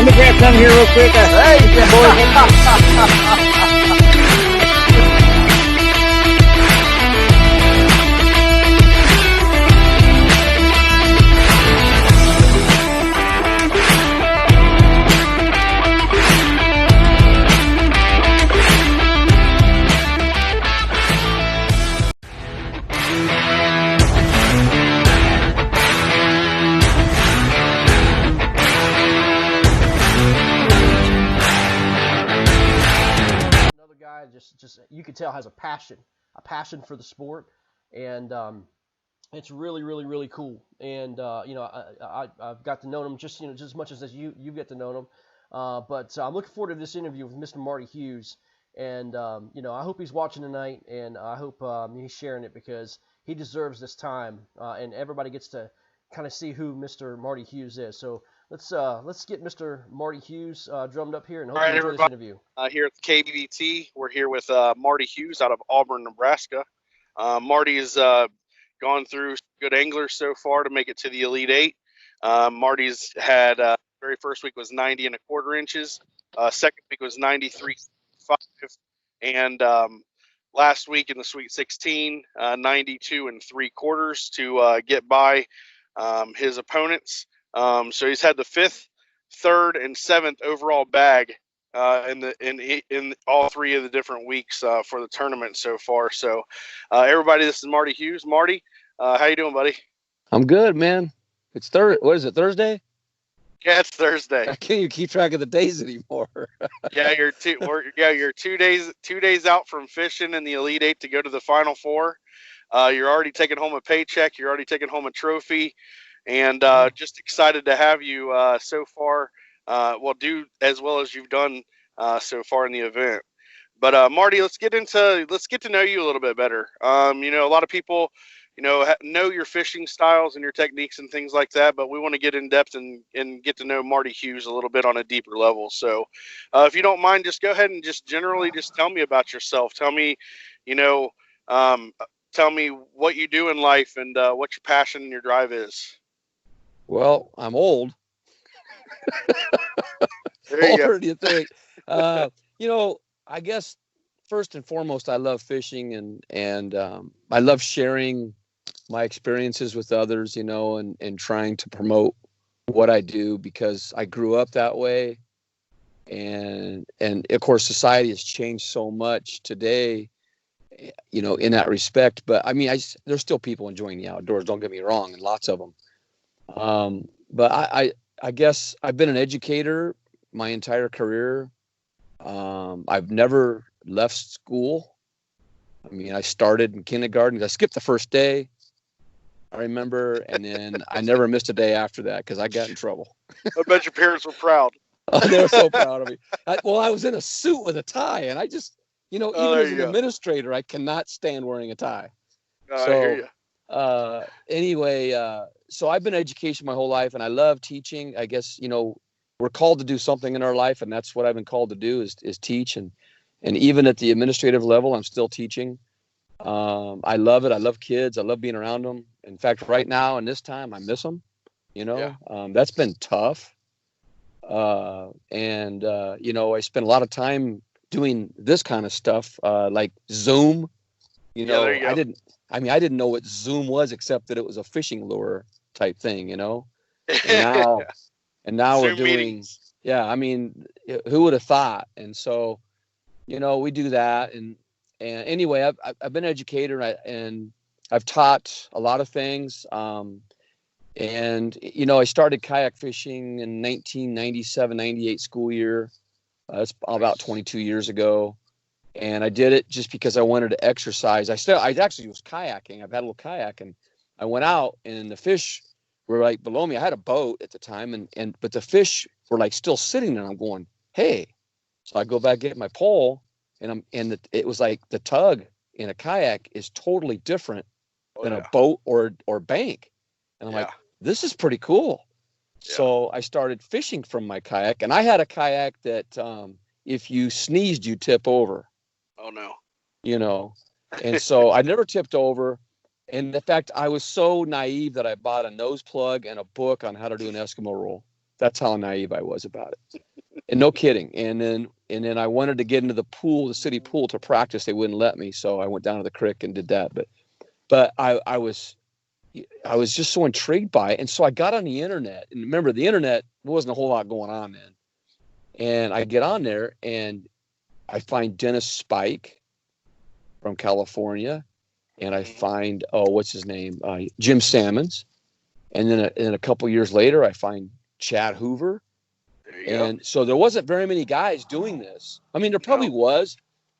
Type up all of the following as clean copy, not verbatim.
Let me grab some here real quick. Hey, another guy just you can tell has a passion for the sport, and it's really cool. And I've got to know him just as much as you get to know him. But I'm looking forward to this interview with Mr. Marty Hughes, and I hope he's watching tonight, and I hope he's sharing it because he deserves this time, and everybody gets to kind of see who Mr. Marty Hughes is. So let's get Mr. Marty Hughes drummed up here, and hope you enjoy this interview. Here at the KBBT, we're here with Marty Hughes out of Auburn, Nebraska. Marty has gone through good anglers so far to make it to the Elite Eight. Marty's had very first week was 90 1/4 inches. Second week was 93.5, and last week in the Sweet 16, 92 3/4 to get by his opponents. So he's had the 5th, 3rd, and 7th overall bag in all 3 of the different weeks for the tournament so far. So everybody, this is Marty Hughes. Marty, how you doing, buddy? I'm good, man. It's What is it, Thursday? Yeah, it's Thursday. I can't even keep track of the days anymore. Yeah, you're 2 days out from fishing in the Elite Eight to go to the Final Four. You're already taking home a paycheck. You're already taking home a trophy, and just excited to have you so far. Do as well as you've done so far in the event. But Marty, let's get to know you a little bit better. A lot of people, know your fishing styles and your techniques and things like that, but we want to get in depth and get to know Marty Hughes a little bit on a deeper level. So if you don't mind, just go ahead and just generally just tell me about yourself. Tell me, tell me what you do in life and what your passion and your drive is. Well, I'm old. Older, do you think? I guess first and foremost, I love fishing and I love sharing my experiences with others, and trying to promote what I do because I grew up that way. And of course, society has changed so much today, in that respect. But I mean, there's still people enjoying the outdoors. Don't get me wrong, and lots of them. But I guess I've been an educator my entire career. I've never left school. I mean, I started in kindergarten. I skipped the first day, I remember, and then I never missed a day after that because I got in trouble. I bet your parents were proud. Oh, they were so proud of me. I was in a suit with a tie, and I just, even as an administrator, I cannot stand wearing a tie. I hear you. Anyway, so I've been in education my whole life, and I love teaching. I guess, we're called to do something in our life, and that's what I've been called to do is teach. And even at the administrative level, I'm still teaching. I love it. I love kids. I love being around them. In fact, right now in this time, I miss them. That's been tough. I spend a lot of time doing this kind of stuff, like Zoom. I didn't know what Zoom was except that it was a fishing lure type thing, and now we're doing meetings. Yeah, I mean, who would have thought? And so, we do that. And anyway, I've been an educator and I've taught a lot of things. I started kayak fishing in 1997, 98 school year. That's about 22 years ago. And I did it just because I wanted to exercise. I actually was kayaking. I've had a little kayak, and I went out and the fish were like below me. I had a boat at the time, but the fish were like still sitting there. I'm going, hey. So I go back, get my pole, it was like the tug in a kayak is totally different than a boat or bank. And I'm like, this is pretty cool. Yeah. So I started fishing from my kayak, and I had a kayak that if you sneezed, you tip over. Oh no. And so I never tipped over. And in fact, I was so naive that I bought a nose plug and a book on how to do an Eskimo roll. That's how naive I was about it. And no kidding. And then I wanted to get into the pool, the city pool, to practice. They wouldn't let me, so I went down to the creek and did that. But I was just so intrigued by it. And so I got on the internet. And remember, the internet, there wasn't a whole lot going on then. And I get on there and I find Dennis Spike from California. And I find, what's his name? Jim Sammons. And then a couple years later, I find Chad Hoover. And so there wasn't very many guys doing this. I mean, there probably was,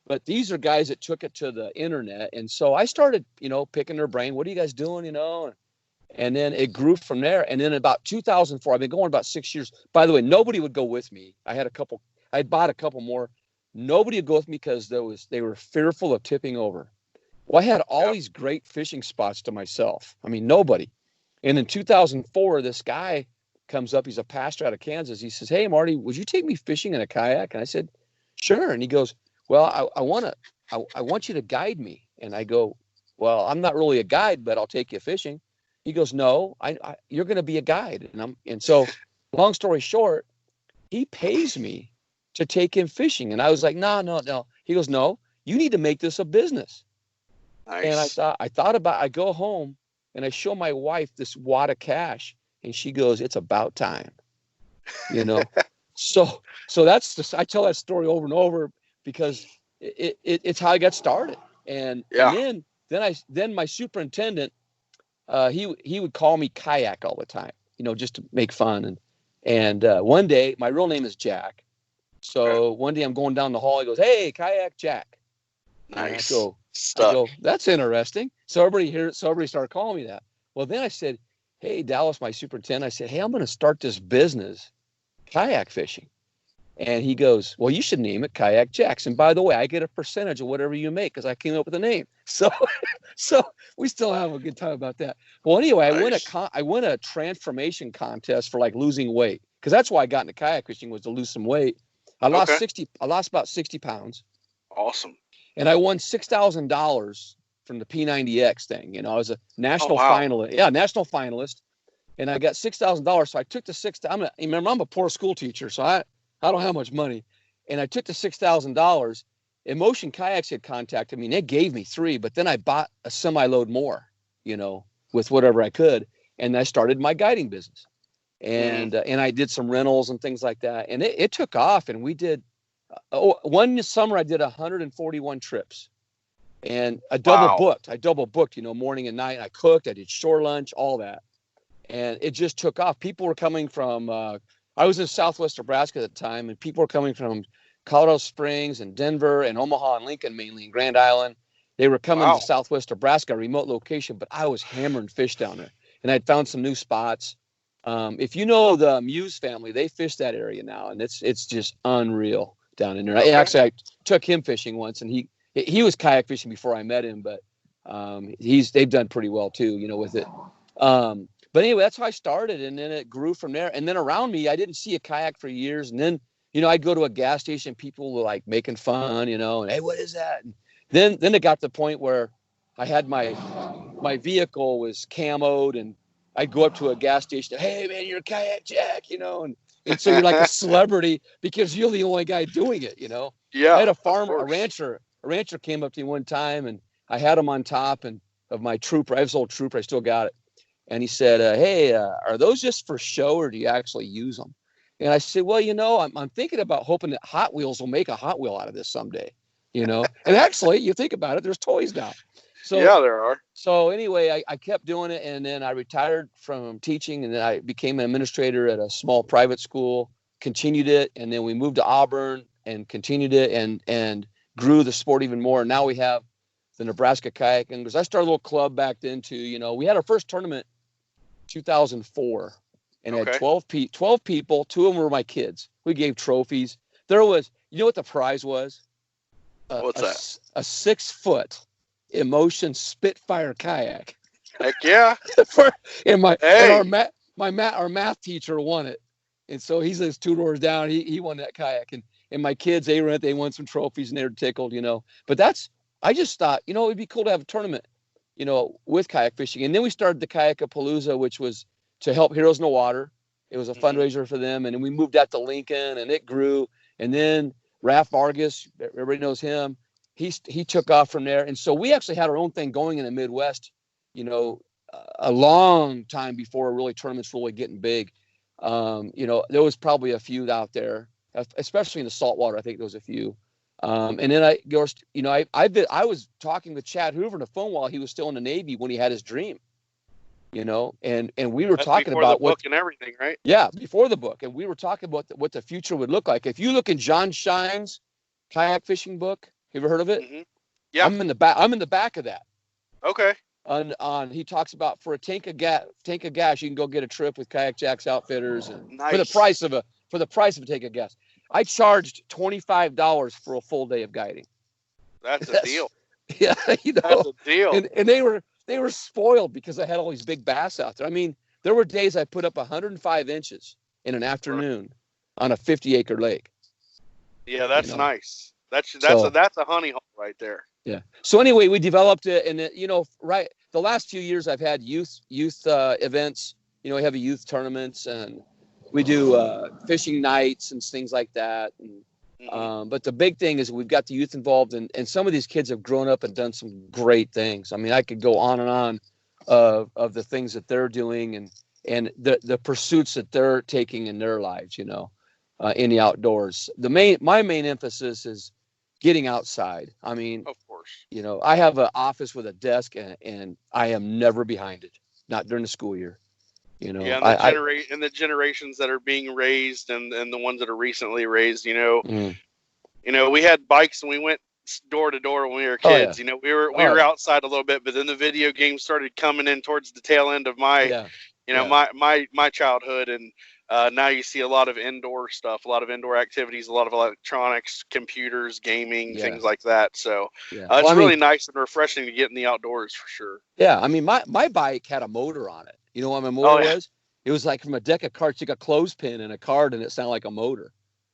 but these are guys that took it to the internet. And so I started, picking their brain. What are you guys doing, And then it grew from there. And then about 2004, I've been going about 6 years. By the way, nobody would go with me. I bought a couple more. Nobody would go with me because they were fearful of tipping over. Well, I had all these great fishing spots to myself. I mean, nobody. And in 2004, this guy comes up. He's a pastor out of Kansas. He says, "Hey, Marty, would you take me fishing in a kayak?" And I said, "Sure." And he goes, "Well, I want you to guide me." And I go, "Well, I'm not really a guide, but I'll take you fishing." He goes, "No, you're going to be a guide." And so, long story short, he pays me to take him fishing. And I was like, no. He goes, "No, you need to make this a business." Nice. And I thought about, I go home and I show my wife this wad of cash, and she goes, "It's about time," So that's just, I tell that story over and over because it's how I got started. And then my superintendent, he would call me Kayak all the time, just to make fun. And one day, my real name is Jack. So one day I'm going down the hall. He goes, "Hey, Kayak Jack." Nice. I go, "That's interesting." So everybody started calling me that. Well, then I said, "Hey, Dallas, my superintendent," I said, "Hey, I'm going to start this business, kayak fishing." And he goes, "Well, you should name it Kayak Jacks. And by the way, I get a percentage of whatever you make because I came up with the name." So we still have a good time about that. Well, anyway, nice. I won a transformation contest for like losing weight, because that's why I got into kayak fishing, was to lose some weight. I lost about 60 pounds. Awesome. And I won $6,000 from the P90X thing. I was a national finalist. Yeah, national finalist. And I got $6,000. So I took the remember, I'm a poor school teacher, so I don't have much money. And I took the $6,000. Motion Kayaks had contacted me, and they gave me 3, but then I bought a semi-load more, with whatever I could. And I started my guiding business. And I did some rentals and things like that. And it took off, and we did, one summer I did 141 trips. And I double booked, morning and night. I cooked, I did shore lunch, all that. And it just took off. People were coming from, I was in Southwest Nebraska at the time, and people were coming from Colorado Springs and Denver and Omaha and Lincoln, mainly, and Grand Island. They were coming to Southwest Nebraska, a remote location, but I was hammering fish down there. And I'd found some new spots. If you know the Muse family, they fish that area now, and it's just unreal down in there. Okay. I took him fishing once, and he was kayak fishing before I met him, but they've done pretty well too, with it. But anyway, that's how I started, and then it grew from there. And then around me, I didn't see a kayak for years. And then, I'd go to a gas station, people were like making fun, and "Hey, what is that?" And then it got to the point where I had my vehicle was camoed, and I'd go up to a gas station, "Hey man, you're a Kayak Jack," and so you're like a celebrity because you're the only guy doing it, Yeah. I had a farmer, a rancher came up to me one time, and I had him on top of my trooper. I have this old trooper, I still got it. And he said, "Hey, are those just for show, or do you actually use them?" And I said, "Well, I'm thinking about hoping that Hot Wheels will make a Hot Wheel out of this someday, And actually, you think about it, there's toys now. So yeah, there are. So anyway, I kept doing it, and then I retired from teaching, and then I became an administrator at a small private school, continued it, and then we moved to Auburn and continued it and grew the sport even more. And now we have the Nebraska Kayak Anglers. I started a little club back then too. We had our first tournament 2004, and had 12 people. 2 of them were my kids. We gave trophies. There was, what the prize was? What's that? A 6-foot Emotion Spitfire kayak. Heck yeah! Our math teacher won it, and so he says 2 doors down. He won that kayak, and my kids they won some trophies, and they were tickled, But I just thought, it'd be cool to have a tournament, with kayak fishing. And then we started the Kayak-a-Palooza, which was to help Heroes in the Water. It was a fundraiser for them. And then we moved out to Lincoln, and it grew. And then Ralph Vargas, everybody knows him. He took off from there. And so we actually had our own thing going in the Midwest, a long time before really tournaments really getting big. There was probably a few out there, especially in the saltwater. I think there was a few. And then I was talking with Chad Hoover on the phone while he was still in the Navy when he had his dream, and we were talking about the book and everything, right? Yeah, before the book. And we were talking about what the future would look like. If you look in John Shine's kayak fishing book, you ever heard of it? Mm-hmm. Yeah. I'm in the back of that. Okay. He talks about for a tank of gas, you can go get a trip with Kayak Jacks Outfitters, and nice. for the price of a tank of gas. I charged $25 for a full day of guiding. That's a deal. Yeah, that's a deal. And they were spoiled because I had all these big bass out there. I mean, there were days I put up 105 inches in an afternoon on a 50-acre lake. Yeah, that's nice. That's a honey hole right there. Yeah. So anyway, we developed it, and the last few years I've had youth events. We have a youth tournaments, and we do fishing nights and things like that. And, but the big thing is we've got the youth involved, and some of these kids have grown up and done some great things. I mean, I could go on and on of the things that they're doing and the pursuits that they're taking in their lives, in the outdoors. My main emphasis is getting outside. I mean, of course, I have an office with a desk, and I am never behind it, not during the school year. Yeah, and the generations that are being raised and the ones that are recently raised, we had bikes and we went door to door when we were kids. Oh, yeah. We were outside a little bit, but then the video games started coming in towards the tail end of my my childhood, and now you see a lot of indoor stuff, a lot of indoor activities, a lot of electronics, computers, gaming, things like that. So it's really nice and refreshing to get in the outdoors for sure. Yeah, I mean, my bike had a motor on it. You know what my motor was? It was like from a deck of cards. You got a clothespin and a card, and it sounded like a motor.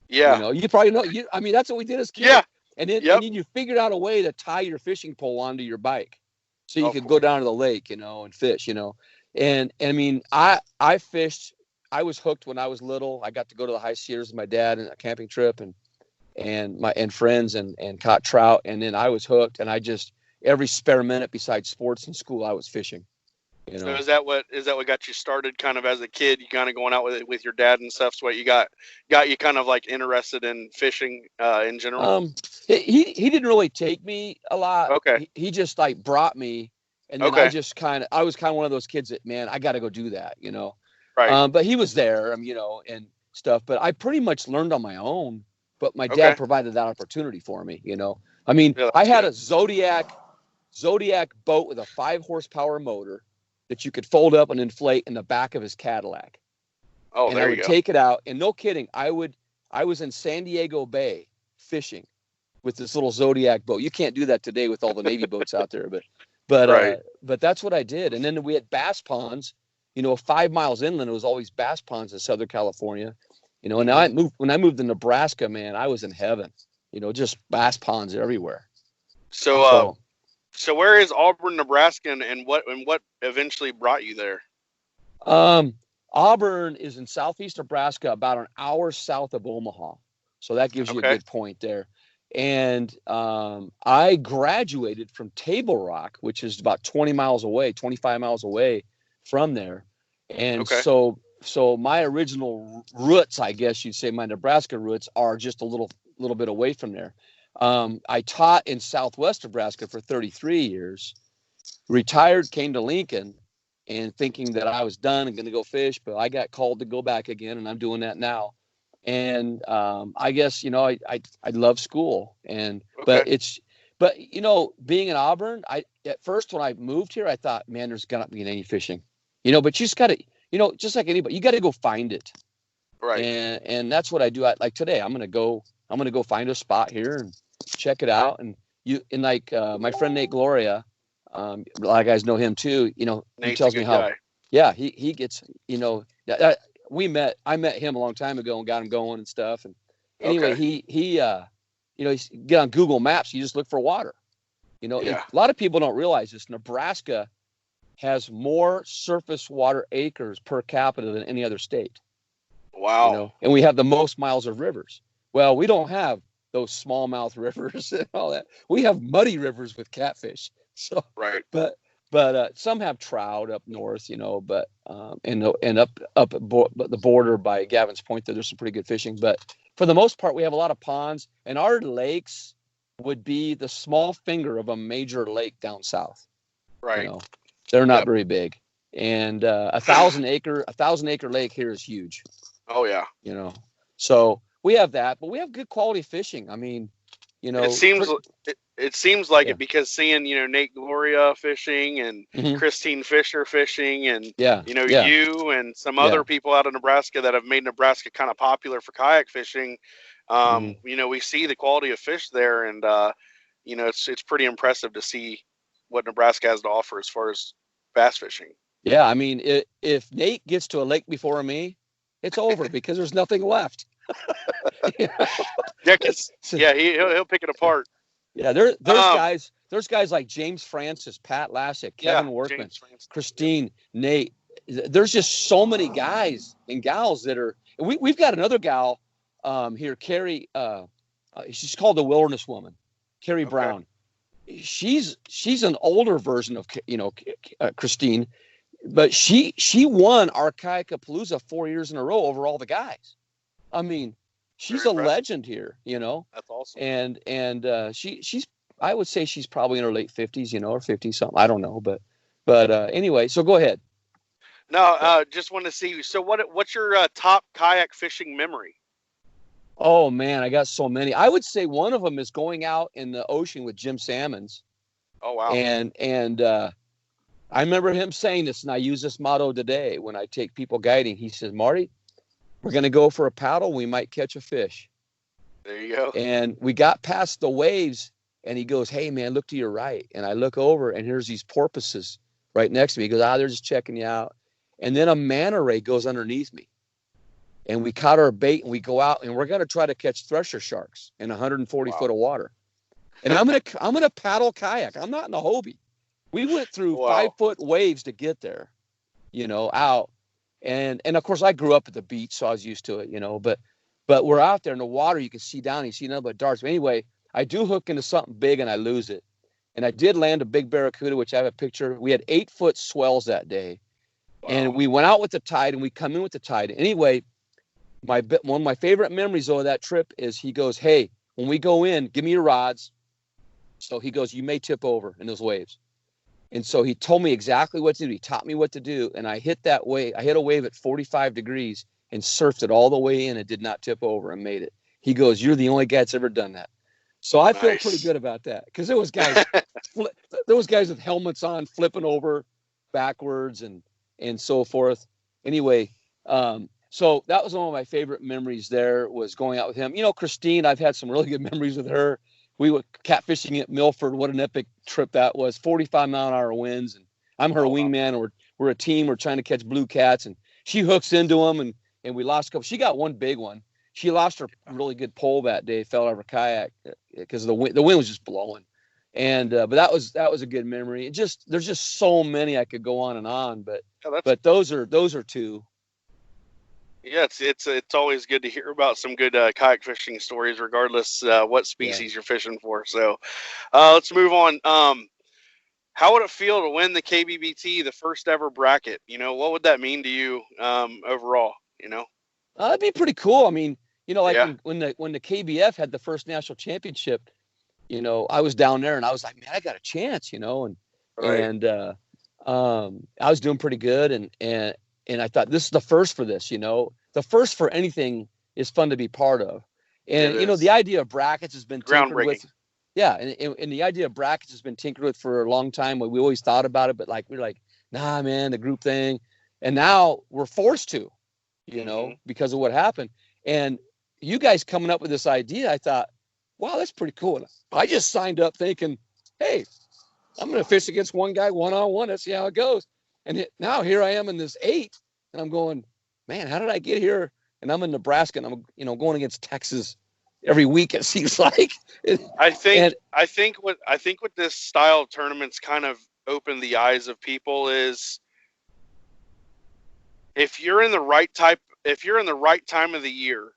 Yeah. You probably know. I mean, that's what we did as kids. Yeah. And then you figured out a way to tie your fishing pole onto your bike, so you could go down to the lake, and fish. And I mean, I fished. I was hooked when I was little. I got to go to the High Sierras with my dad on a camping trip, and friends and caught trout. And then I was hooked, and I just every spare minute besides sports and school, I was fishing. So is that what got you started kind of as a kid? You kind of going out with your dad and stuff. So what you got you kind of like interested in fishing in general? He didn't really take me a lot. Okay. He just like brought me, and then I was kind of one of those kids that, man, I got to go do that, Right. But he was there, and stuff. But I pretty much learned on my own. But my dad provided that opportunity for me. I mean, I had a Zodiac boat with a 5-horsepower motor that you could fold up and inflate in the back of his Cadillac. Oh, and there I you would go. take it out, and no kidding, I was in San Diego Bay fishing with this little Zodiac boat. You can't do that today with all the Navy boats out there, but that's what I did. And then we had bass ponds, 5 miles inland. It was always bass ponds in Southern California, and when I moved to Nebraska, man, I was in heaven. Just bass ponds everywhere. So where is Auburn, Nebraska, and what eventually brought you there? Auburn is in southeast Nebraska, about an hour south of Omaha. So that gives you a good point there. And I graduated from Table Rock, which is about 25 miles away from there. And so my original roots, I guess you'd say, my Nebraska roots are just a little bit away from there. I taught in Southwest Nebraska for 33 years, retired, came to Lincoln, and thinking that I was done and going to go fish, but I got called to go back again, and I'm doing that now. And I guess, I love school, but being in Auburn, at first when I moved here, I thought, man, there's gonna be any fishing, but you just got to, just like anybody, you got to go find it. Right. And that's what I do. Like today, I'm going to go find a spot here and check it out. And my friend Nate Gloria, a lot of guys know him too. He tells me how, he gets, I met him a long time ago and got him going and stuff. And anyway, he get on Google Maps. You just look for water. A lot of people don't realize this. Nebraska has more surface water acres per capita than any other state. Wow. And we have the most miles of rivers. Well, we don't have those smallmouth rivers and all that. We have muddy rivers with catfish. So, Right. but some have trout up north, but and up the border by Gavin's Point, there's some pretty good fishing. But for the most part, we have a lot of ponds, and our lakes would be the small finger of a major lake down south. Right. They're not very big, and a thousand acre lake here is huge. Oh yeah. So we have that, but we have good quality fishing. I mean, it seems like Yeah. it, because seeing Nate Gloria fishing and Mhm. Christine Fisher fishing and Yeah. you and some other people out of Nebraska that have made Nebraska kind of popular for kayak fishing. We see the quality of fish there, and it's pretty impressive to see what Nebraska has to offer as far as bass fishing. Yeah, I mean, if Nate gets to a lake before me, it's over because there's nothing left. Yeah, he'll pick it apart. Yeah, there's guys like James Francis, Pat Lassick, Kevin Workman, Christine, Nate. There's just so many guys and gals that are. We've got another gal here, Carrie. She's called the Wilderness Woman, Carrie Brown. She's an older version of Christine, but she won our Kayakapalooza 4 years in a row over all the guys. I mean, she's a legend here, That's awesome. And she's I would say she's probably in her late 50s, or 50 something. I don't know, but anyway, so go ahead. No, just want to see. So what's your top kayak fishing memory? Oh man, I got so many. I would say one of them is going out in the ocean with Jim Salmons. Oh wow. And I remember him saying this, and I use this motto today when I take people guiding. He says, Marty, we're going to go for a paddle. We might catch a fish. There you go. And we got past the waves, and he goes, hey, man, look to your right. And I look over, and here's these porpoises right next to me. He goes, they're just checking you out. And then a manta ray goes underneath me. And we caught our bait, and we go out, and we're going to try to catch thresher sharks in 140 foot of water. And I'm gonna paddle kayak. I'm not in a Hobie. We went through 5 foot waves to get there, out. And of course I grew up at the beach, so I was used to it, but we're out there in the water, you can see down, you see nothing but darts. But anyway, I do hook into something big and I lose it. And I did land a big barracuda, which I have a picture. We had 8 foot swells that day. Wow. And we went out with the tide and we come in with the tide. Anyway, one of my favorite memories of that trip is he goes, hey, when we go in, give me your rods. So he goes, you may tip over in those waves. And so he told me exactly what to do. He taught me what to do. And I hit that wave. I hit a wave at 45 degrees and surfed it all the way in and did not tip over and made it. He goes, you're the only guy that's ever done that. So I feel pretty good about that, because there was guys with helmets on flipping over backwards and so forth. Anyway, so that was one of my favorite memories there, was going out with him. Christine, I've had some really good memories with her. We were catfishing at Milford. What an epic trip that was. 45-mile-an-hour winds. And I'm her wingman. And we're a team. We're trying to catch blue cats. And she hooks into them. And we lost a couple. She got one big one. She lost her really good pole that day. Fell out of her kayak because the wind was just blowing. And but that was a good memory. There's just so many I could go on and on. But those are two. Yeah, it's always good to hear about some good kayak fishing stories, regardless what species you're fishing for. So let's move on. How would it feel to win the KBBT, the first ever bracket? What would that mean to you overall? That'd be pretty cool. I mean, when the KBF had the first national championship, I was down there and I was like, man, I got a chance, and I was doing pretty good, and I thought, this is the first for this, the first for anything is fun to be part of. And, the idea of brackets has been tinkered with. Yeah. And the idea of brackets has been tinkered with for a long time. We always thought about it, but we're like, nah, man, the group thing. And now we're forced to, because of what happened. And you guys coming up with this idea, I thought, wow, that's pretty cool. I just signed up thinking, hey, I'm going to fish against one guy one-on-one. Let's see how it goes. And now here I am in this 8, and I'm going, man, how did I get here? And I'm in Nebraska, and I'm, going against Texas every week, it seems like. I think what this style of tournaments kind of opened the eyes of people is, if you're in the right type if you're in the right time of the year,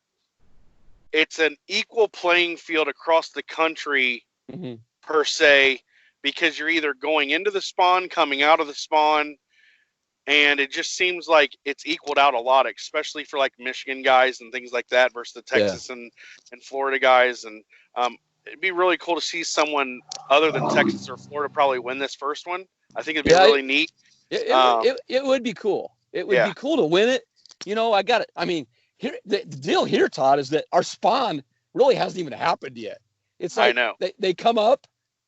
it's an equal playing field across the country per se, because you're either going into the spawn, coming out of the spawn, and it just seems like it's equaled out a lot, especially for like Michigan guys and things like that versus the Texas and Florida guys. And it'd be really cool to see someone other than Texas or Florida probably win this first one. I think it'd be really neat. It would be cool. It would be cool to win it. You know, here the deal here, Todd, is that our spawn really hasn't even happened yet. It's like they come up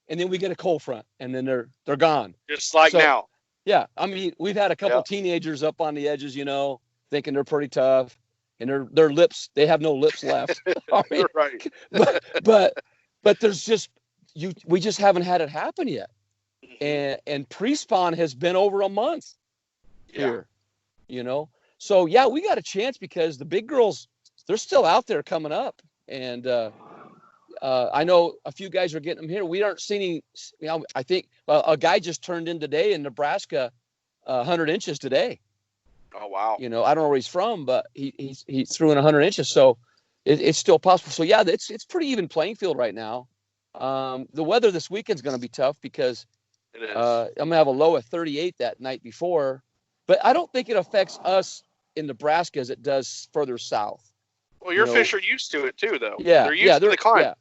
and then we get a cold front and then they're gone. Just like now. Yeah. I mean, we've had a couple teenagers up on the edges, you know, thinking they're pretty tough, and their lips, they have no lips left. I mean, right. But there's just we just haven't had it happen yet. And pre-spawn has been over a month here, you know. So yeah, we got a chance because the big girls, they're still out there coming up. And I know a few guys are getting them here. We aren't seeing, you know, I think a guy just turned in today in Nebraska, 100 inches today. Oh, wow. You know, I don't know where he's from, but he threw in 100 inches. So it's still possible. So yeah, it's pretty even playing field right now. The weather this weekend's going to be tough because I'm going to have a low of 38 that night before, but I don't think it affects us in Nebraska as it does further south. Well, your fish are used to it too, though. Yeah. They're used to the climb.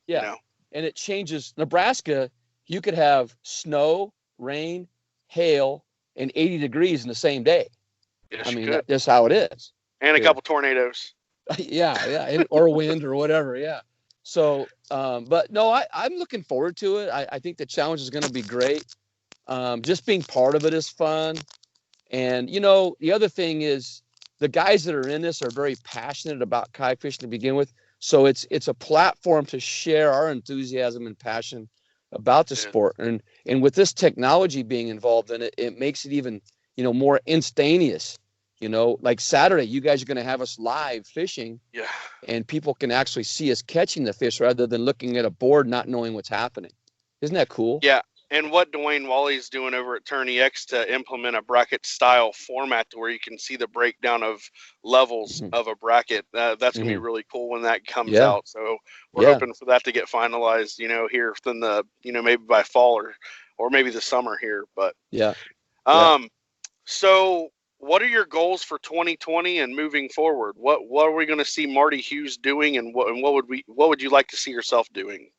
Yeah. You know? And it changes. Nebraska, you could have snow, rain, hail, and 80 degrees in the same day. Yes, I mean, that's how it is. And a couple tornadoes. Yeah. Or wind or whatever. Yeah. So, but no, I'm looking forward to it. I think the challenge is going to be great. Just being part of it is fun. And, you know, the other thing is the guys that are in this are very passionate about kayak fishing to begin with. So it's a platform to share our enthusiasm and passion about the sport. And with this technology being involved in it, it makes it even, you know, more instantaneous. You know, like Saturday, you guys are going to have us live fishing. Yeah. And people can actually see us catching the fish rather than looking at a board not knowing what's happening. Isn't that cool? Yeah. And what Dwayne Wally's doing over at Tourney X to implement a bracket style format to where you can see the breakdown of levels of a bracket. That's going to be really cool when that comes out. So we're hoping for that to get finalized, you know, here within the, you know, maybe by fall or maybe the summer here. But so what are your goals for 2020 and moving forward? What are we going to see Marty Hughes doing, and what would you like to see yourself doing?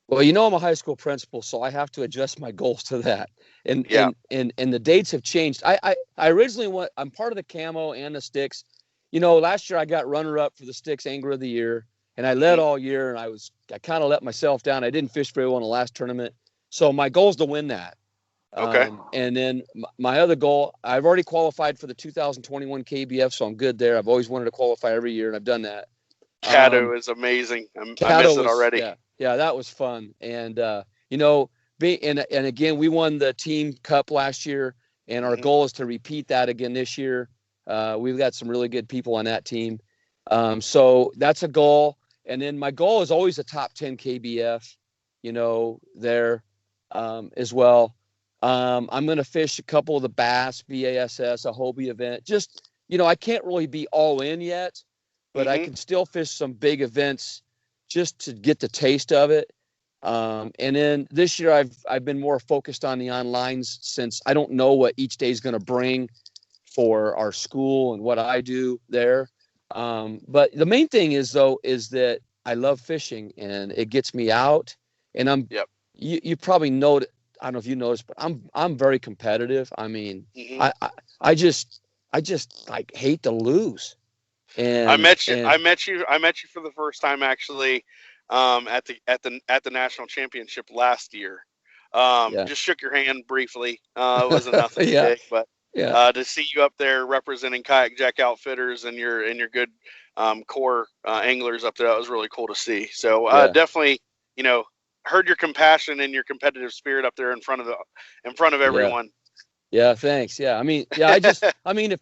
Well, you know, I'm a high school principal, so I have to adjust my goals to that. And the dates have changed. I originally I'm part of the camo and the sticks. You know, last year I got runner up for the sticks angler of the year, and I led all year, and I kind of let myself down. I didn't fish very well in the last tournament. So my goal is to win that. Okay. And then my other goal, I've already qualified for the 2021 KBF, so I'm good there. I've always wanted to qualify every year, and I've done that. Caddo is amazing. I miss it already. Yeah, that was fun. And, you know, and again, we won the team cup last year, and our goal is to repeat that again this year. We've got some really good people on that team. So that's a goal. And then my goal is always a top 10 KBF, you know, there as well. I'm going to fish a couple of the Bass, BASS, a Hobie event. Just, you know, I can't really be all in yet, but I can still fish some big events just to get the taste of it. And then this year I've been more focused on the onlines since I don't know what each day is going to bring for our school and what I do there. But the main thing is that I love fishing and it gets me out, and you probably know it. I don't know if you noticed, but I'm very competitive. I mean, I just like hate to lose. And I met you for the first time actually at the national championship last year. Just shook your hand briefly. It wasn't nothing big, but to see you up there representing Kayak Jack Outfitters and your good core anglers up there, that was really cool to see. So definitely, you know, heard your compassion and your competitive spirit up there in front of everyone. Yeah, thanks. Yeah, I mean, I mean,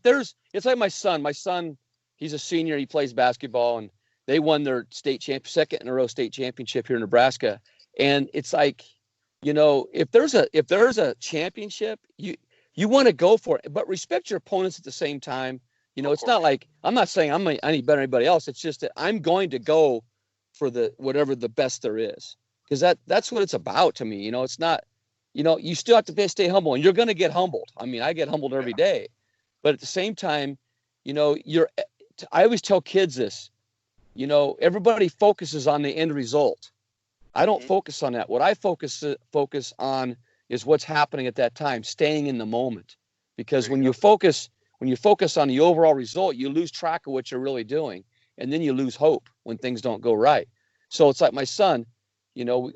it's like my son, he's a senior, he plays basketball, and they won their second in a row state championship here in Nebraska. And it's like, you know, if there's a championship, you want to go for it, but respect your opponents at the same time. You know, Of it's not course. like I'm not saying any better than anybody else. It's just that I'm going to go for the whatever the best there is, because that's what it's about to me. You know, it's not. You know, you still have to stay humble, and you're going to get humbled. I mean, I get humbled every Yeah. day, but at the same time, you know, I always tell kids this. You know, everybody focuses on the end result. I don't Mhm. focus on that. What I focus on is what's happening at that time, staying in the moment. Because There you go. when you focus on the overall result, you lose track of what you're really doing, and then you lose hope when things don't go right. So it's like my son. You know,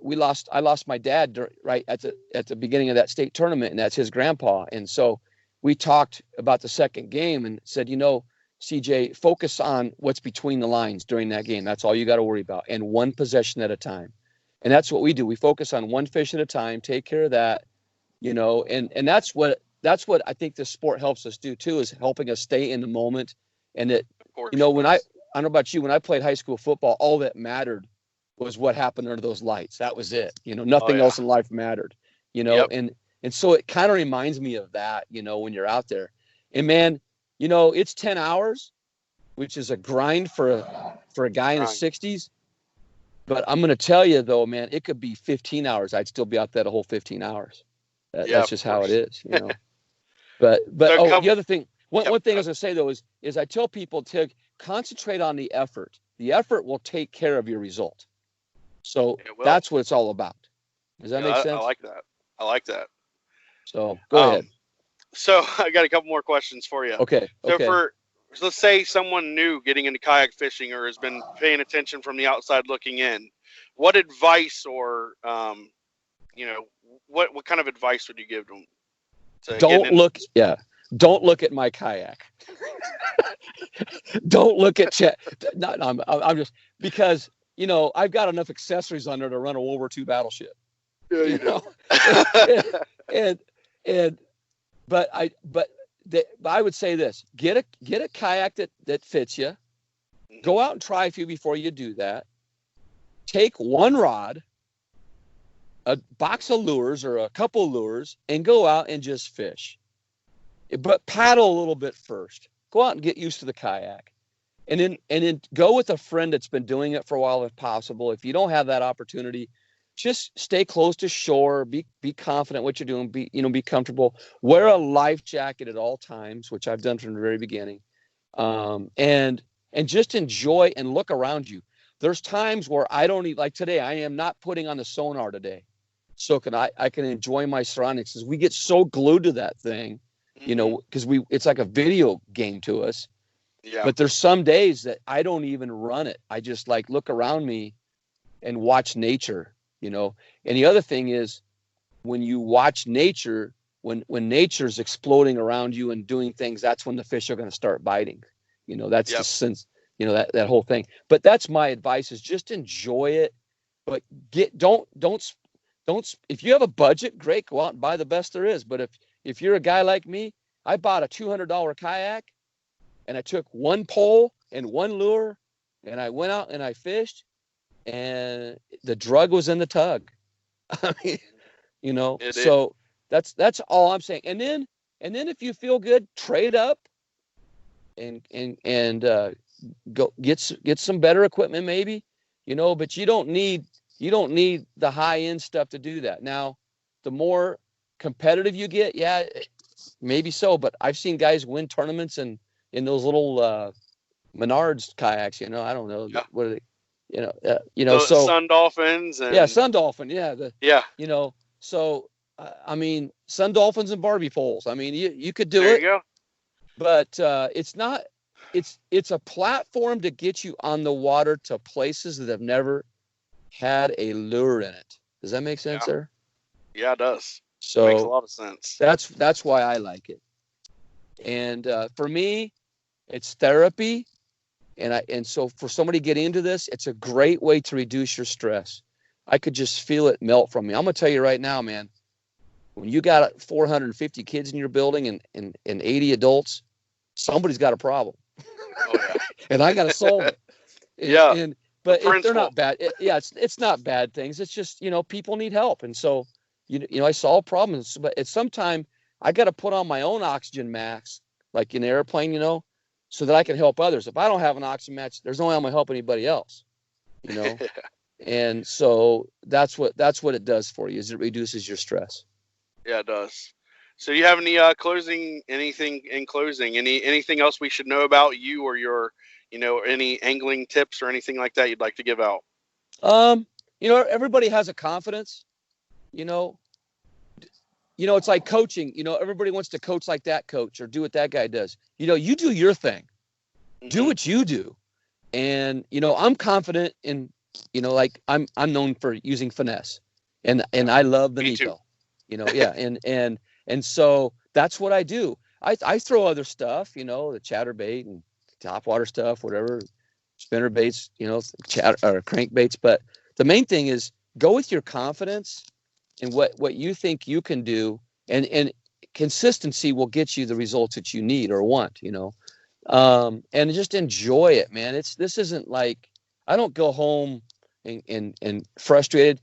I lost my dad right at the beginning of that state tournament, and that's his grandpa. And so we talked about the second game and said, you know, CJ, focus on what's between the lines during that game. That's all you got to worry about, and one possession at a time. And that's what we do. We focus on one fish at a time, take care of that, you know, and that's what I think this sport helps us do too, is helping us stay in the moment. And that, Of you course know, it I does. don't know about you, when I played high school football, all that mattered was what happened under those lights. That was it. You know, Oh nothing yeah. else in life mattered, you know, Yep. and so it kind of reminds me of that, you know, when you're out there. And man, you know, it's 10 hours, which is a grind for a guy in his Grind. 60s. But I'm going to tell you though, man, it could be 15 hours. I'd still be out there the whole 15 hours. Yeah, That's of just how it course. is, you know. But So oh, come. the other thing, one Yep. one thing I was going to say though is I tell people to concentrate on the effort. The effort will take care of your result. So It will. that's what it's all about. Does that Yeah, make I sense? like that. I like that. So go ahead. Um, so I got a couple more questions for you. Okay. So Okay. let's say someone new getting into kayak fishing or has been paying attention from the outside looking in, what advice or you know, what kind of advice would you give them to getting Don't into look. this? Yeah. Don't look at my kayak. Don't look at Chet. No, I'm just because you know I've got enough accessories on there to run a World War II battleship. Yeah, You you do. know, and and, and but I would say this: get a kayak that fits you. Go out and try a few before you do that. Take one rod, a box of lures or a couple lures, and go out and just fish. But paddle a little bit first. Go out and get used to the kayak. And then go with a friend that's been doing it for a while if possible. If you don't have that opportunity, just stay close to shore, be confident what you're doing, be comfortable. Wear a life jacket at all times, which I've done from the very beginning. And just enjoy and look around you. There's times where I don't eat, like today, I am not putting on the sonar today. So I can enjoy my surroundings, because we get so glued to that thing, you Hmm. know, because it's like a video game to us. Yeah. But there's some days that I don't even run it. I just like look around me and watch nature, you know. And the other thing is, when you watch nature, when nature's exploding around you and doing things, that's when the fish are going to start biting. You know, that's the Yep. sense, you know, that whole thing. But that's my advice, is just enjoy it. But don't if you have a budget, great, go out and buy the best there is. But if you're a guy like me, I bought a $200 kayak, and I took one pole and one lure, and I went out and I fished, and the drug was in the tug. I mean, you know, It. so that's all I'm saying. And then if you feel good, trade up and go get some better equipment maybe, you know, but you don't need the high end stuff to do that. Now, the more competitive you get, yeah, maybe so, but I've seen guys win tournaments in those little Menards kayaks, you know. I don't know Yeah. what are they, you know. The So sun dolphins yeah, and Sun Dolphin, yeah, yeah. you know. So I mean, Sun Dolphins and Barbie poles. I mean, you could do There you it, go. but it's not. It's a platform to get you on the water to places that have never had a lure in it. Does that make sense, Yeah. there? Yeah, it does. Makes a So lot of sense. that's why I like it. And for me, it's therapy. And so for somebody to get into this, it's a great way to reduce your stress. I could just feel it melt from me. I'm gonna tell you right now, man. When you got 450 kids in your building and 80 adults, somebody's got a problem, Oh yeah. and I got to solve it. And, Yeah. and The but if they're principal. not bad, it's not bad things. It's just, you know, people need help, and so I solve problems. But at some time, I got to put on my own oxygen mask, like in an airplane, you know. so that I can help others. If I don't have an oxygen match, there's no way I'm gonna help anybody else, you know. And so that's what it does for you, is it reduces your stress. Yeah, it does. So you have any anything in closing, anything else we should know about you or your, any angling tips or anything like that you'd like to give out? Everybody has a confidence, you know. It's like coaching, everybody wants to coach like that coach or do what that guy does. You do your thing. Mm-hmm. Do what you do. And, I'm confident in, like I'm known for using finesse, and I love the Nico, yeah. And so that's what I do. I throw other stuff, the chatterbait and topwater stuff, whatever, spinner baits, or crankbaits. But the main thing is go with your confidence and what you think you can do, and consistency will get you the results that you need or want, and just enjoy it, man. This isn't like, I don't go home and frustrated.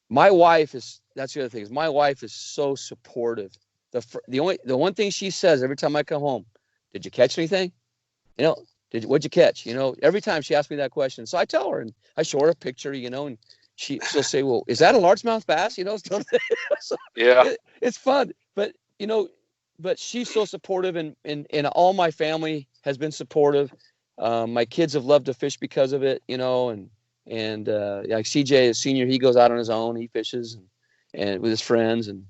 My wife that's the other thing, is my wife is so supportive. The one thing she says every time I come home, did you catch anything? What'd you catch? Every time she asks me that question. So I tell her, and I show her a picture, and she'll say, well, is that a largemouth bass? So yeah, it's fun, but she's so supportive, and all my family has been supportive. My kids have loved to fish because of it, and like CJ is senior, he goes out on his own, he fishes and with his friends, and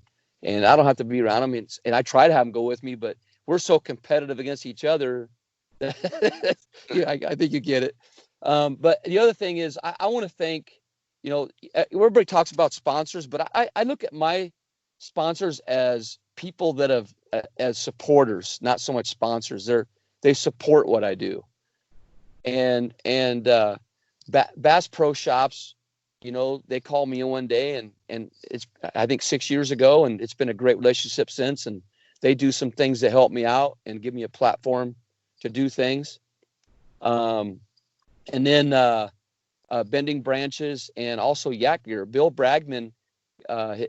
I don't have to be around him, and I try to have him go with me, but we're so competitive against each other that I think you get it. But the other thing is, I want to thank, everybody talks about sponsors, but I look at my sponsors as people that have, as supporters, not so much sponsors. They support what I do. And Bass Pro Shops, they called me in one day, and it's, I think 6 years ago, and it's been a great relationship since. And they do some things to help me out and give me a platform to do things. And then Bending Branches, and also Yak Gear. Bill Bragman,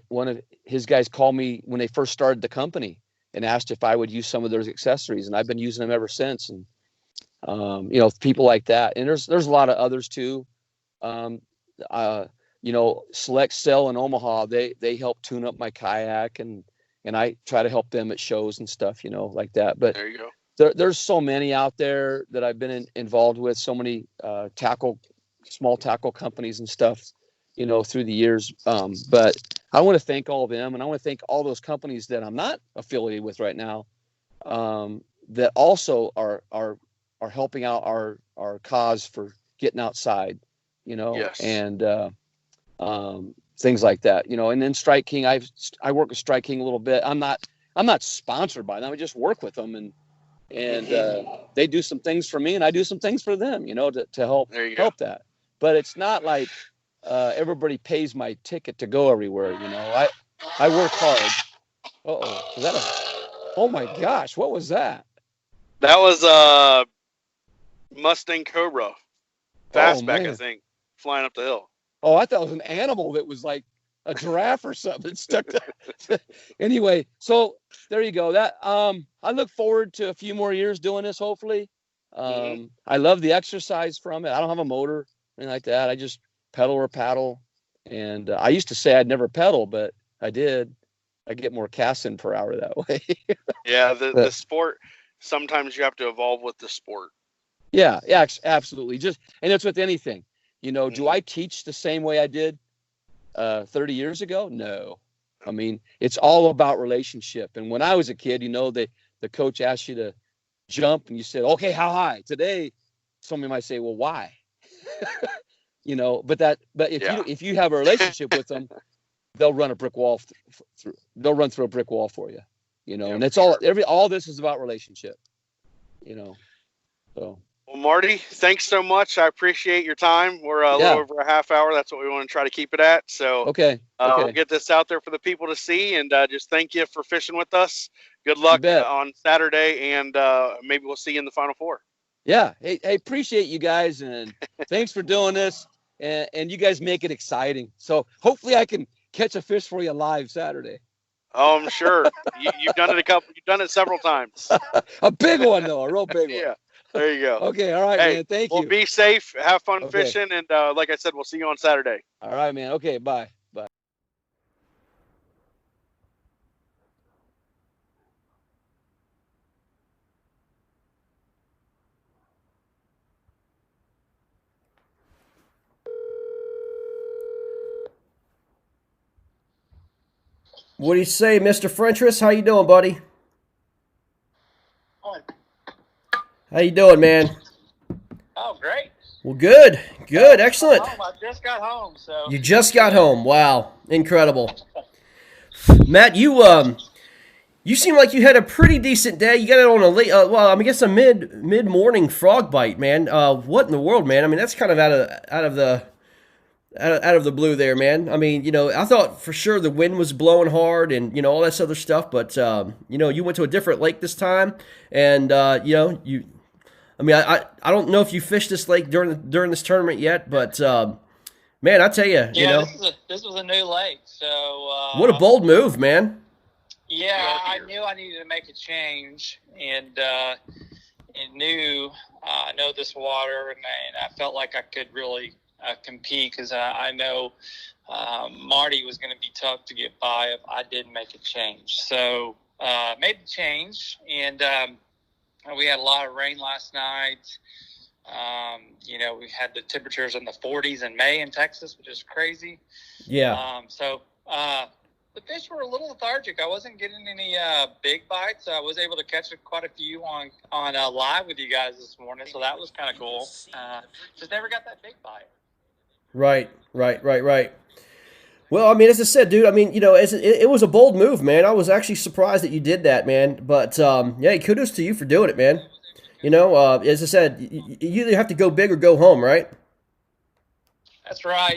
one of his guys, called me when they first started the company and asked if I would use some of those accessories, and I've been using them ever since. And people like that, and there's a lot of others too. Select Sail in Omaha, they help tune up my kayak, and I try to help them at shows and stuff, like that. But there you go. There's so many out there that I've been involved with, so many small tackle companies and stuff, through the years. But I want to thank all of them, and I want to thank all those companies that I'm not affiliated with right now, that also are helping out our cause for getting outside, Yes. and things like that, and then Strike King. I work with Strike King a little bit. I'm not sponsored by them. I just work with them, and they do some things for me, and I do some things for them, to help that. But it's not like everybody pays my ticket to go everywhere. I work hard. Is that oh my gosh, what was that? That was Mustang Cobra fastback, I think, flying up the hill. Oh, I thought it was an animal that was like a giraffe or something stuck to. Anyway, so there you go. That I look forward to a few more years doing this, hopefully. I love the exercise from it. I don't have a motor or anything like that. I just pedal or paddle. And I used to say I'd never pedal, but I did. I get more casts in per hour that way. Yeah, the sport, sometimes you have to evolve with the sport. Yeah, absolutely. And it's with anything. Do I teach the same way I did 30 years ago? No. I mean, it's all about relationship. And when I was a kid, the coach asked you to jump, and you said, okay, how high? Today, somebody might say, well, why? But if you have a relationship with them, they'll run a brick wall they'll run through a brick wall for you, and it's all this is about relationship, so. Well, Marty, thanks so much. I appreciate your time. We're a little over a half hour. That's what we want to try to keep it at. So okay. We'll get this out there for the people to see, and just thank you for fishing with us. Good luck on Saturday, and maybe we'll see you in the Final Four. Yeah. Hey, appreciate you guys, and thanks for doing this, and you guys make it exciting. So hopefully I can catch a fish for you live Saturday. Oh, I'm sure. You've done it You've done it several times. A big one, though. A real big one. Yeah. There you go. Okay, all right, Hey, man. Thank well, you. be safe. Have fun Okay. fishing. And like I said, we'll see you on Saturday. All right, man. Okay, bye. Bye. What do you say, Mr. Frentress? How you doing, buddy? How you doing, man? Oh, great. Well, good, excellent. I just got home, so. You just got home. Wow, incredible. Matt, you seem like you had a pretty decent day. You got it on a late, I guess a mid morning frog bite, man. What in the world, man? I mean, that's kind of out of the blue there, man. I mean, I thought for sure the wind was blowing hard and all that other stuff, but you went to a different lake this time, and you. I mean, I don't know if you fished this lake during this tournament yet, but man, I tell you, Yeah, this was a new lake, so. What a bold move, man. Yeah, I knew I needed to make a change, and I know this water, and I felt like I could really compete because I know Marty was going to be tough to get by if I didn't make a change. So made the change, and we had a lot of rain last night. We had the temperatures in the 40s in May in Texas, which is crazy. Yeah. The fish were a little lethargic. I wasn't getting any big bites. I was able to catch quite a few on live with you guys this morning, so that was kind of cool. Just never got that big bite. Right. Well, I mean, as I said, dude, I mean, it was a bold move, man. I was actually surprised that you did that, man. But, yeah, kudos to you for doing it, man. As I said, you either have to go big or go home, right? That's right.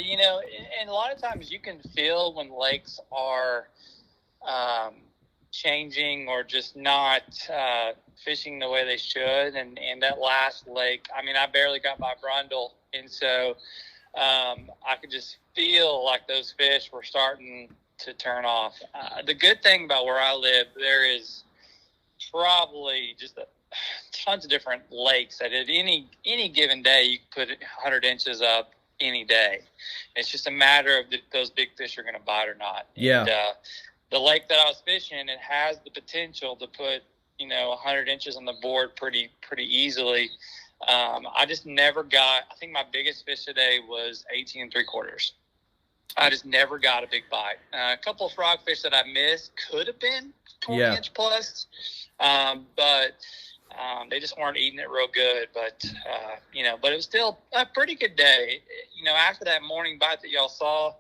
And a lot of times you can feel when lakes are changing or just not fishing the way they should. And that last lake, I mean, I barely got by Brundle. And so I could just feel like those fish were starting to turn off. The good thing about where I live, there is probably just tons of different lakes that at any given day you can put 100 inches up any day. It's just a matter of if those big fish are going to bite or not. Yeah. And, the lake that I was fishing, it has the potential to put 100 inches on the board pretty easily. I just never got. I think my biggest fish today was 18 3/4. I just never got a big bite. A couple of frogfish that I missed could have been 20-inch plus, but they just weren't eating it real good. But but it was still a pretty good day. After that morning bite that y'all saw,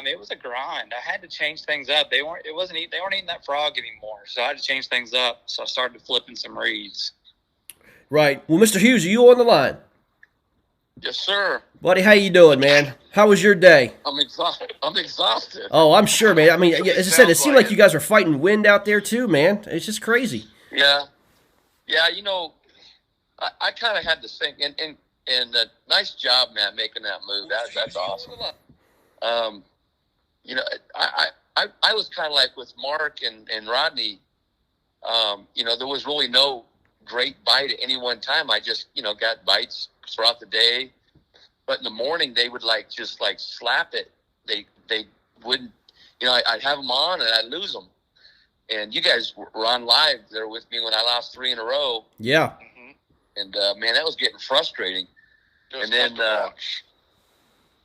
it was a grind. I had to change things up. They weren't eating that frog anymore, so I had to change things up. So I started flipping some reeds. Right. Well, Mr. Hughes, are you on the line? Yes, sir. Buddy, how you doing, man? How was your day? I'm exhausted. Oh, I'm sure, man. I mean, as I said, it seemed like you guys were fighting wind out there too, man. It's just crazy. Yeah. I kind of had to think, and nice job, man, making that move. That's awesome. I was kind of like with Mark and Rodney. There was really no great bite at any one time. I just got bites throughout the day, but in the morning they would just slap it. They wouldn't. I'd have them on and I'd lose them. And you guys were on live there with me when I lost 3 in a row. Yeah. Mm-hmm. And man, that was getting frustrating. And then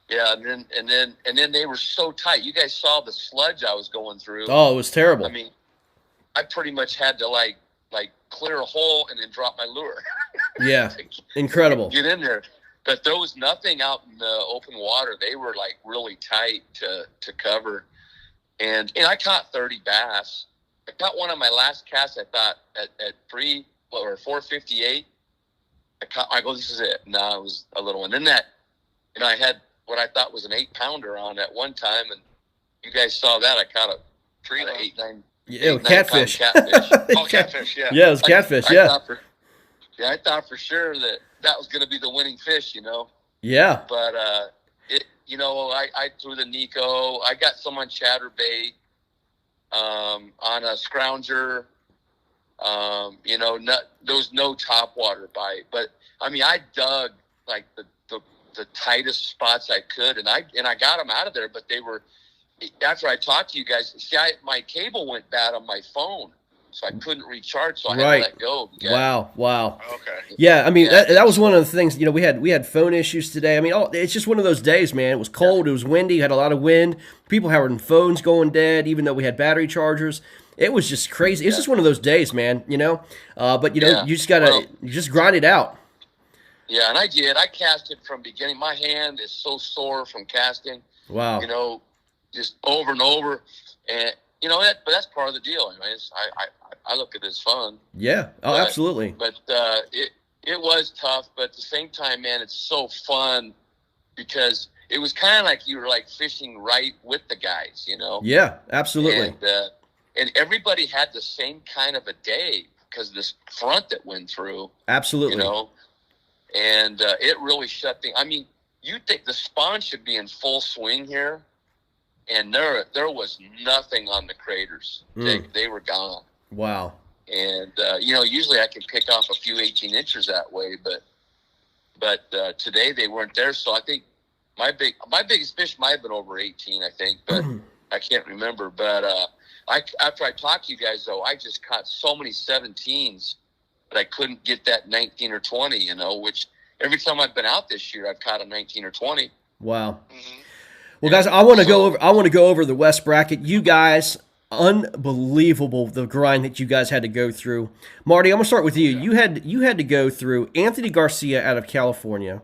and then they were so tight. You guys saw the sludge I was going through. Oh, it was terrible. I mean, I pretty much had to like clear a hole and then drop my lure. Yeah, incredible. Get in there. But there was nothing out in the open water. They were really tight to cover. And I caught 30 bass. I caught one on my last cast, I thought, at 458. I go, this is it. No, it was a little one. Then I had what I thought was an 8-pounder on at one time, and you guys saw that. I caught a 8-9. Yeah, catfish. Catfish, yeah. Yeah, it was catfish, I thought for sure that was going to be the winning fish, Yeah. But, I threw the Nico. I got some on chatterbait, on a scrounger. You know, there was no top water bite, but I mean, I dug like the tightest spots I could, and I got them out of there. But they were, after I talked to you guys. See, my cable went bad on my phone, so I couldn't recharge. So I had to let go. Wow. Okay. Yeah, I mean Yeah, that was one of the things. You know, we had phone issues today. I mean, it's just one of those days, man. It was cold. It was windy. Had a lot of wind. People having phones going dead, even though we had battery chargers. It was just crazy. It's just one of those days, man. You know, but you know, you just gotta you just grind it out. Yeah, and I did. I casted from beginning. My hand is so sore from casting. Wow. You know, just over and over, and you know but that's part of the deal. I mean, I look at it as fun. Yeah. Oh, absolutely. But it was tough, but at the same time, man, it's so fun because it was kind of like you were like fishing right with the guys, you know. Yeah, absolutely. And everybody had the same kind of a day because of this front that went through. Absolutely. You know. And it really shut things. I mean, you'd think the spawn should be in full swing here, and there was nothing on the craters. They were gone. Wow. And you know, usually I can pick off a few 18 inches that way, but today they weren't there. So I think my biggest fish might have been over 18, I think, but I can't remember. But after I talked to you guys, though, I just caught so many 17s. But I couldn't get that 19 or 20, you know, which every time I've been out this year, I've caught a 19 or 20. Wow. Mm-hmm. Well, guys, I want to go over the West bracket. You guys, unbelievable the grind that you guys had to go through. Marty, I'm gonna start with you. You had to go through Anthony Garcia out of California.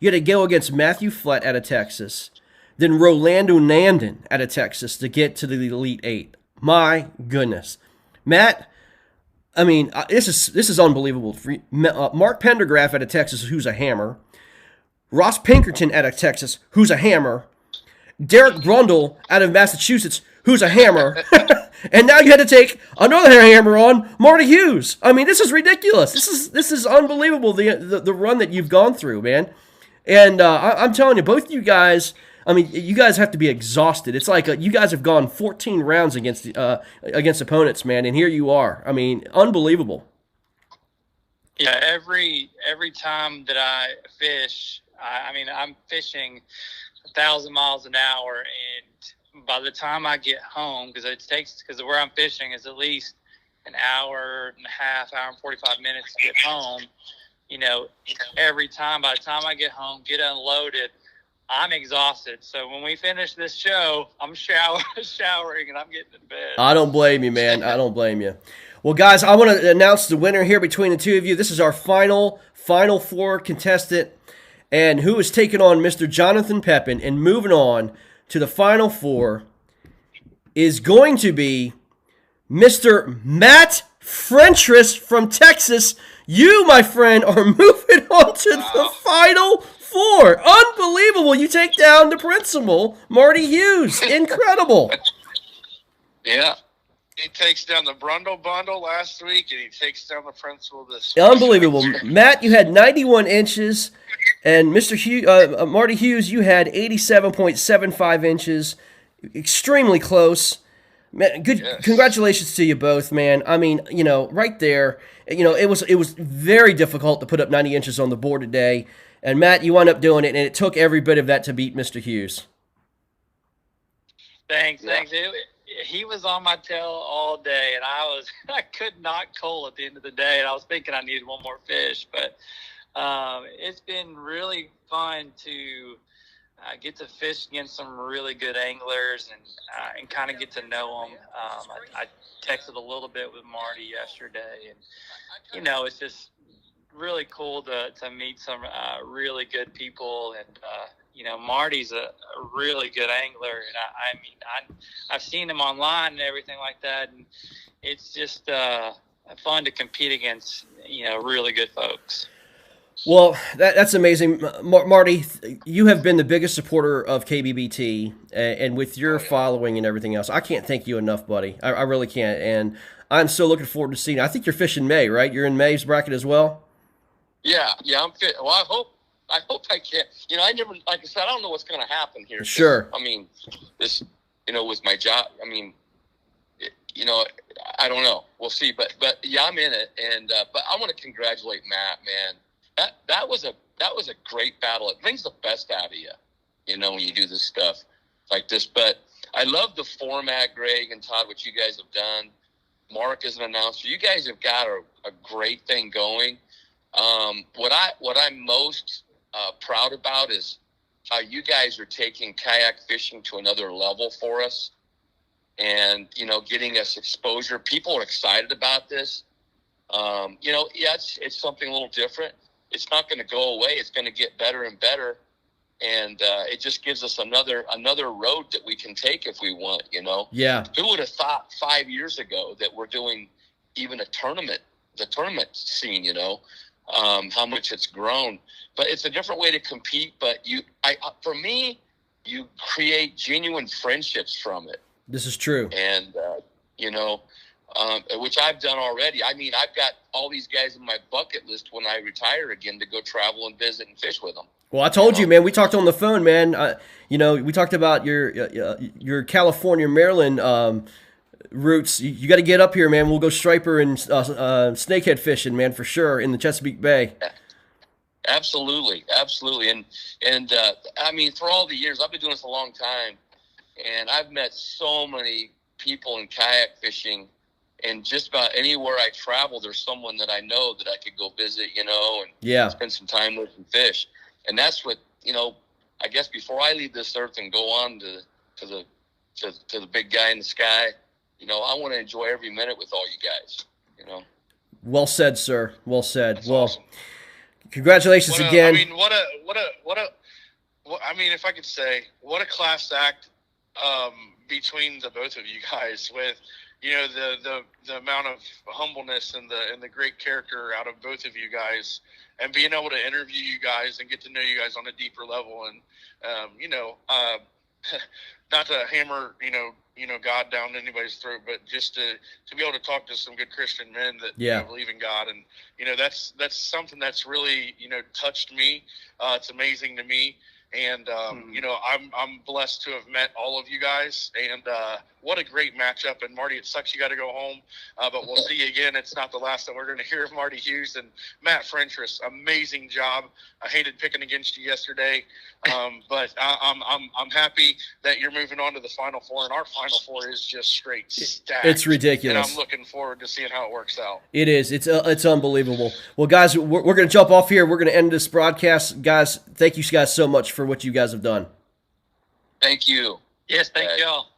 You had to go against Matthew Flett out of Texas, then Rolando Nandon out of Texas to get to the Elite Eight. My goodness, Matt. I mean, this is unbelievable. Mark Pendergraph out of Texas, who's a hammer. Ross Pinkerton out of Texas, who's a hammer. Derek Brundle out of Massachusetts, who's a hammer. And now you had to take another hammer on Marty Hughes. I mean, this is ridiculous. This is unbelievable, the run that you've gone through, man. And I'm telling you, both you guys, I mean, you guys have to be exhausted. It's like you guys have gone 14 rounds against opponents, man, and here you are. I mean, unbelievable. Yeah, every time that I fish, I mean, I'm fishing 1,000 miles an hour, and by the time I get home, because where I'm fishing is at least an hour and a half, hour and 45 minutes to get home. You know, every time, by the time I get home, get unloaded, I'm exhausted. So when we finish this show, I'm showering and I'm getting in bed. I don't blame you, man. I don't blame you. Well, guys, I want to announce the winner here between the two of you. This is our final four contestant, and who is taking on Mr. Jonathan Pepin and moving on to the final four is going to be Mr. Matt Frentress from Texas. You, my friend, are moving on to the final four. Unbelievable. You take down the principal, Marty Hughes. Incredible. Yeah. He takes down the Brundle bundle last week, and he takes down the principal this week. Unbelievable. Matt, you had 91 inches, and Marty Hughes, you had 87.75 inches. Extremely close. Man, good. Yes. Congratulations to you both, man. I mean, you know, right there, you know, it was very difficult to put up 90 inches on the board today. And Matt, you wound up doing it, and it took every bit of that to beat Mr. Hughes. Thanks. He was on my tail all day, and I could not coal at the end of the day, and I was thinking I needed one more fish. But it's been really fun to get to fish against some really good anglers and kind of get to know them. I texted a little bit with Marty yesterday, and you know, it's just really cool to meet some really good people. And you know, Marty's a really good angler, and I mean I've seen him online and everything like that, and it's just fun to compete against, you know, really good folks. Well, that's amazing. Marty, you have been the biggest supporter of KBBT, and with your following and everything else, I can't thank you enough, buddy. I really can't, and I'm so looking forward to seeing. I think you're fishing May, right? You're in May's bracket as well? Yeah, I'm fit. Well, I hope I can. You know, I never, like I said, I don't know what's going to happen here. Sure. I mean, this, you know, with my job, I mean, you know, I don't know. We'll see. But yeah, I'm in it. And but I want to congratulate Matt, man. That was a great battle. It brings the best out of you, when you do this stuff like this. But I love the format, Greg and Todd, what you guys have done. Mark is an announcer. You guys have got a great thing going. What I'm most proud about is how you guys are taking kayak fishing to another level for us, and getting us exposure. People are excited about this. It's something a little different. It's not going to go away. It's going to get better and better, and it just gives us another road that we can take if we want. Yeah. Who would have thought 5 years ago that we're doing even the tournament scene? How much it's grown, but it's a different way to compete. But for me, you create genuine friendships from it. This is true. And, which I've done already. I mean, I've got all these guys in my bucket list when I retire again to go travel and visit and fish with them. Well, I told you, man. We talked on the phone, man. We talked about your California, Maryland routes. You got to get up here, man. We'll go striper and snakehead fishing, man, for sure, in the Chesapeake Bay. Absolutely. And I mean, for all the years, I've been doing this a long time, and I've met so many people in kayak fishing, and just about anywhere I travel, there's someone that I know that I could go visit, and spend some time with and fish. And that's what, I guess before I leave this earth and go on to the big guy in the sky, I want to enjoy every minute with all you guys, Well said, sir. Well said. That's well, awesome. Congratulations again. I mean, if I could say, what a class act between the both of you guys, with the amount of humbleness and the great character out of both of you guys, and being able to interview you guys and get to know you guys on a deeper level, and not to hammer God down anybody's throat, but just to be able to talk to some good Christian men that believe in God, and that's something that's really touched me. It's amazing to me. And, I'm blessed to have met all of you guys, and what a great matchup. And Marty, it sucks you got to go home, but we'll see you again. It's not the last that we're going to hear of Marty Hughes. And Matt Frentress, amazing job. I hated picking against you yesterday, but I'm happy that you're moving on to the Final Four, and our Final Four is just straight stacked. It's ridiculous. And I'm looking forward to seeing how it works out. It is. It's unbelievable. Well, guys, we're going to jump off here. We're going to end this broadcast. Guys, thank you guys so much for what you guys have done. Thank you. Yes, thank y'all.